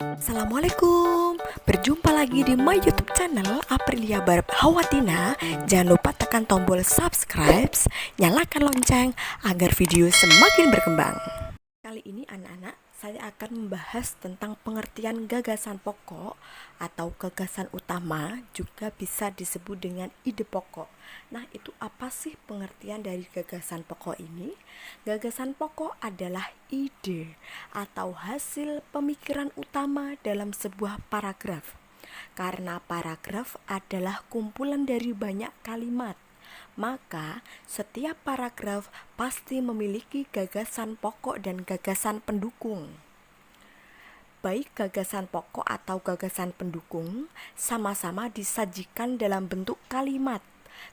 Assalamualaikum, berjumpa lagi di my YouTube channel Aprilia Barb Hawatina. Jangan lupa tekan tombol subscribe, nyalakan lonceng agar video semakin berkembang. Kali ini anak-anak, saya akan membahas tentang pengertian gagasan pokok atau gagasan utama, juga bisa disebut dengan ide pokok. Nah, itu apa sih pengertian dari gagasan pokok ini? Gagasan pokok adalah ide atau hasil pemikiran utama dalam sebuah paragraf. Karena paragraf adalah kumpulan dari banyak kalimat, maka setiap paragraf pasti memiliki gagasan pokok dan gagasan pendukung. Baik gagasan pokok atau gagasan pendukung sama-sama disajikan dalam bentuk kalimat.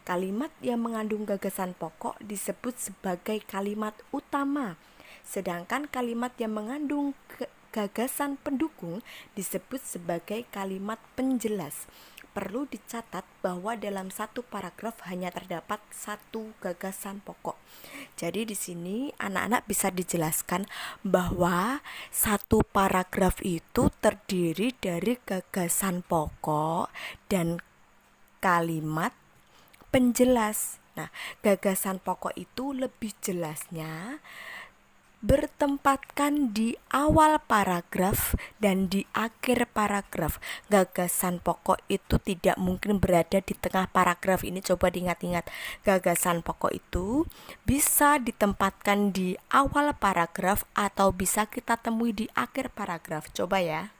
Kalimat yang mengandung gagasan pokok disebut sebagai kalimat utama, sedangkan kalimat yang mengandung gagasan pendukung disebut sebagai kalimat penjelas. Perlu dicatat bahwa dalam satu paragraf hanya terdapat satu gagasan pokok. Jadi di sini anak-anak bisa dijelaskan bahwa satu paragraf itu terdiri dari gagasan pokok dan kalimat penjelas. Nah, gagasan pokok itu lebih jelasnya bertempatkan di awal paragraf dan di akhir paragraf. Gagasan pokok itu tidak mungkin berada di tengah paragraf. Ini coba diingat-ingat. Gagasan pokok itu bisa ditempatkan di awal paragraf atau bisa kita temui di akhir paragraf. Coba ya.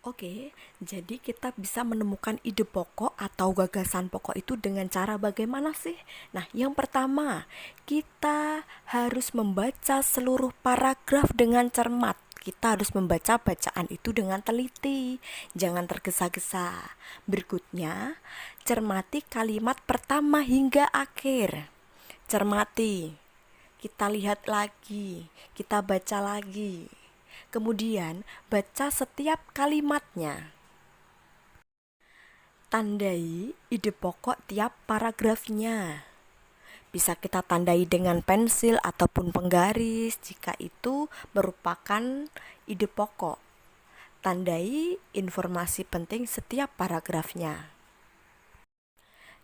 Oke, jadi kita bisa menemukan ide pokok atau gagasan pokok itu dengan cara bagaimana sih? Nah, yang pertama, kita harus membaca seluruh paragraf dengan cermat. Kita harus membaca bacaan itu dengan teliti, jangan tergesa-gesa. Berikutnya, cermati kalimat pertama hingga akhir. Cermati, kita lihat lagi, kita baca lagi. Kemudian, baca setiap kalimatnya. Tandai ide pokok tiap paragrafnya. Bisa kita tandai dengan pensil ataupun penggaris jika itu merupakan ide pokok. Tandai informasi penting setiap paragrafnya.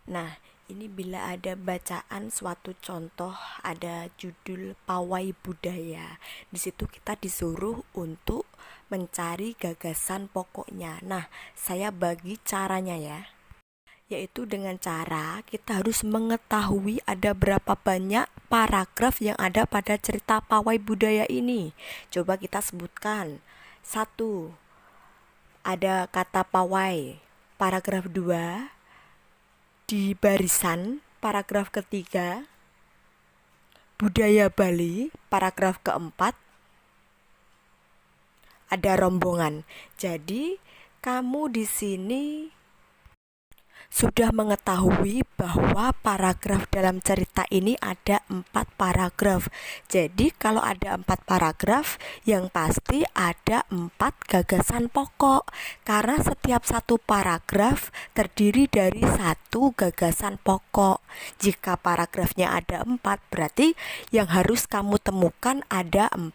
Nah, ini bila ada bacaan suatu contoh, ada judul pawai budaya. Di situ kita disuruh untuk mencari gagasan pokoknya. Nah, saya bagi caranya ya. Yaitu dengan cara kita harus mengetahui ada berapa banyak paragraf yang ada pada cerita pawai budaya ini. Coba kita sebutkan. 1. Ada kata pawai. Paragraf 2. Di barisan, paragraf ketiga, budaya Bali, paragraf keempat, ada rombongan. Jadi, kamu di sini sudah mengetahui bahwa paragraf dalam cerita ini ada 4 paragraf. Jadi kalau ada 4 paragraf, yang pasti ada 4 gagasan pokok. Karena setiap satu paragraf terdiri dari satu gagasan pokok. Jika paragrafnya ada 4, berarti yang harus kamu temukan ada 4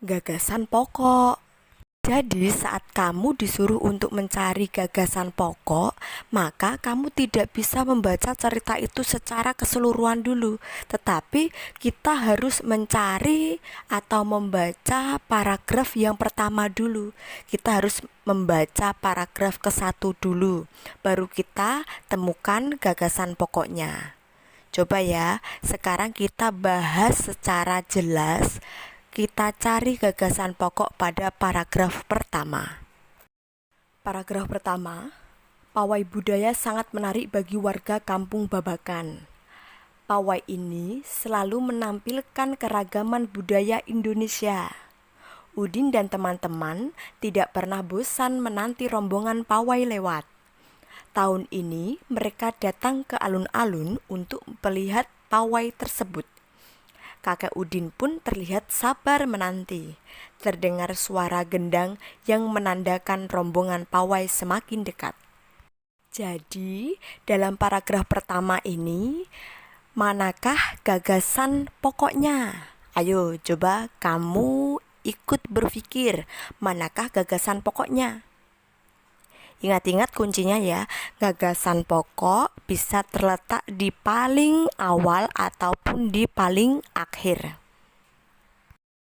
gagasan pokok. Jadi saat kamu disuruh untuk mencari gagasan pokok, maka kamu tidak bisa membaca cerita itu secara keseluruhan dulu, tetapi kita harus mencari atau membaca paragraf yang pertama dulu. Kita harus membaca paragraf ke-1 dulu, baru kita temukan gagasan pokoknya. Coba ya, sekarang kita bahas secara jelas. Kita cari gagasan pokok pada paragraf pertama. Paragraf pertama, pawai budaya sangat menarik bagi warga kampung Babakan. Pawai ini selalu menampilkan keragaman budaya Indonesia. Udin dan teman-teman tidak pernah bosan menanti rombongan pawai lewat. Tahun ini mereka datang ke alun-alun untuk melihat pawai tersebut. Kakek Udin pun terlihat sabar menanti. Terdengar suara gendang yang menandakan rombongan pawai semakin dekat. Jadi, dalam paragraf pertama ini, manakah gagasan pokoknya? Ayo, coba kamu ikut berpikir manakah gagasan pokoknya. Ingat-ingat kuncinya ya, gagasan pokok bisa terletak di paling awal ataupun di paling akhir.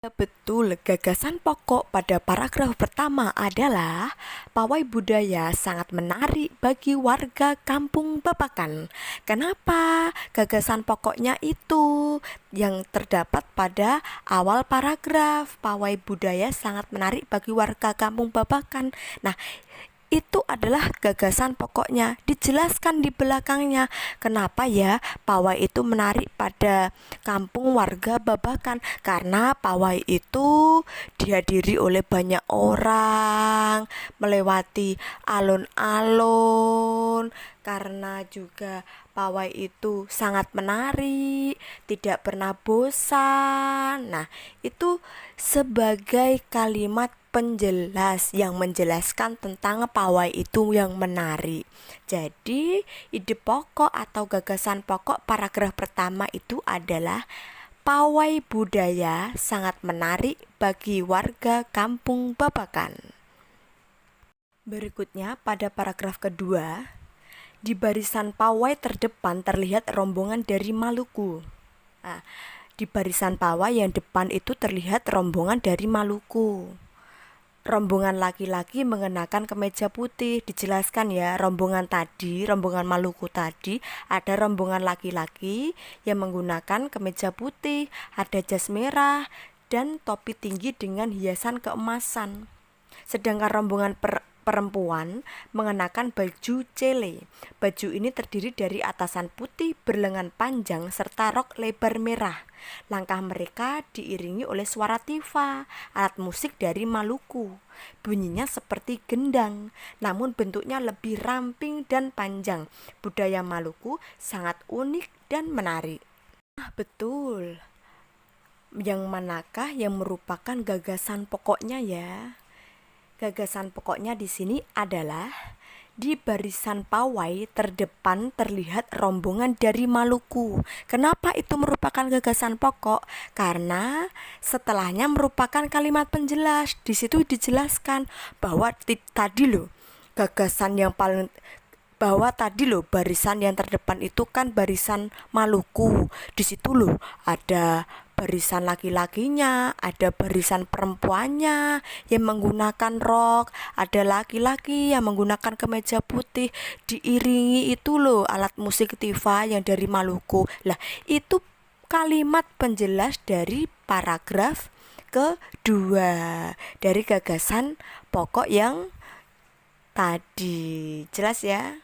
Betul, gagasan pokok pada paragraf pertama adalah pawai budaya sangat menarik bagi warga kampung Babakan. Kenapa? Gagasan pokoknya itu yang terdapat pada awal paragraf. Pawai budaya sangat menarik bagi warga kampung Babakan. Nah, itu adalah gagasan pokoknya, dijelaskan di belakangnya. Kenapa ya pawai itu menarik pada kampung warga Babakan? Karena pawai itu dihadiri oleh banyak orang, melewati alun-alun. Karena juga pawai itu sangat menarik, tidak pernah bosan. Nah, itu sebagai kalimat penjelas yang menjelaskan tentang pawai itu yang menarik. Jadi, ide pokok atau gagasan pokok paragraf pertama itu adalah pawai budaya sangat menarik bagi warga kampung Babakan. Berikutnya pada paragraf kedua, di barisan pawai terdepan terlihat rombongan dari Maluku. Nah, di barisan pawai yang depan itu terlihat rombongan dari Maluku. Rombongan laki-laki mengenakan kemeja putih. Dijelaskan ya, rombongan Maluku tadi, ada rombongan laki-laki yang menggunakan kemeja putih, ada jas merah dan topi tinggi dengan hiasan keemasan. Sedangkan rombongan perempuan mengenakan baju cele. Baju ini terdiri dari atasan putih berlengan panjang serta rok lebar merah. Langkah mereka diiringi oleh suara tifa, alat musik dari Maluku. Bunyinya seperti gendang, namun bentuknya lebih ramping dan panjang. Budaya Maluku sangat unik dan menarik. Betul. Yang manakah yang merupakan gagasan pokoknya ya? Gagasan pokoknya di sini adalah di barisan pawai terdepan terlihat rombongan dari Maluku. Kenapa itu merupakan gagasan pokok? Karena setelahnya merupakan kalimat penjelas. Di situ dijelaskan bahwa barisan yang terdepan itu kan barisan Maluku. Di situ loh ada barisan laki-lakinya, ada barisan perempuannya yang menggunakan rok, ada laki-laki yang menggunakan kemeja putih, diiringi itu loh alat musik tifa yang dari Maluku. Lah, itu kalimat penjelas dari paragraf kedua dari gagasan pokok yang tadi. Jelas ya?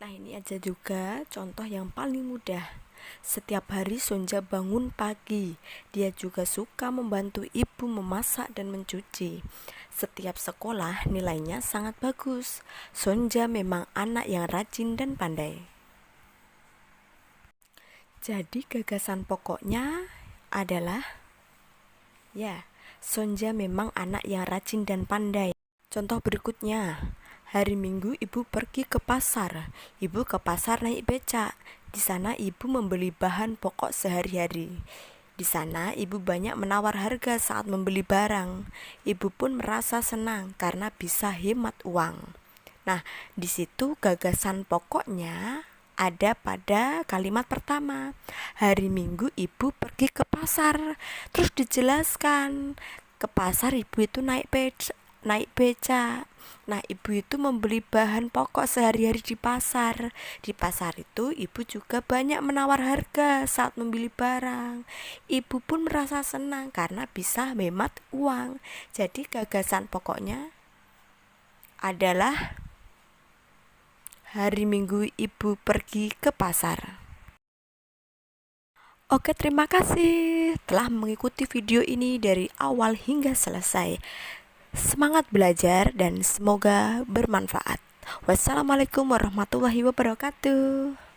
Nah, ini aja juga contoh yang paling mudah. Setiap hari Sonja bangun pagi. Dia juga suka membantu ibu memasak dan mencuci. Setiap sekolah nilainya sangat bagus. Sonja memang anak yang rajin dan pandai. Jadi gagasan pokoknya adalah Sonja memang anak yang rajin dan pandai. Contoh berikutnya, hari Minggu ibu pergi ke pasar. Ibu ke pasar naik becak. Di sana ibu membeli bahan pokok sehari-hari. Di sana ibu banyak menawar harga saat membeli barang. Ibu pun merasa senang karena bisa hemat uang. Nah, di situ gagasan pokoknya ada pada kalimat pertama. Hari Minggu ibu pergi ke pasar. Terus dijelaskan, ke pasar ibu itu naik becak. Nah, ibu itu membeli bahan pokok sehari-hari di pasar. Di pasar itu ibu juga banyak menawar harga saat membeli barang. Ibu pun merasa senang karena bisa hemat uang. Jadi gagasan pokoknya adalah hari Minggu ibu pergi ke pasar. Oke, terima kasih telah mengikuti video ini dari awal hingga selesai. Semangat belajar dan semoga bermanfaat. Wassalamualaikum warahmatullahi wabarakatuh.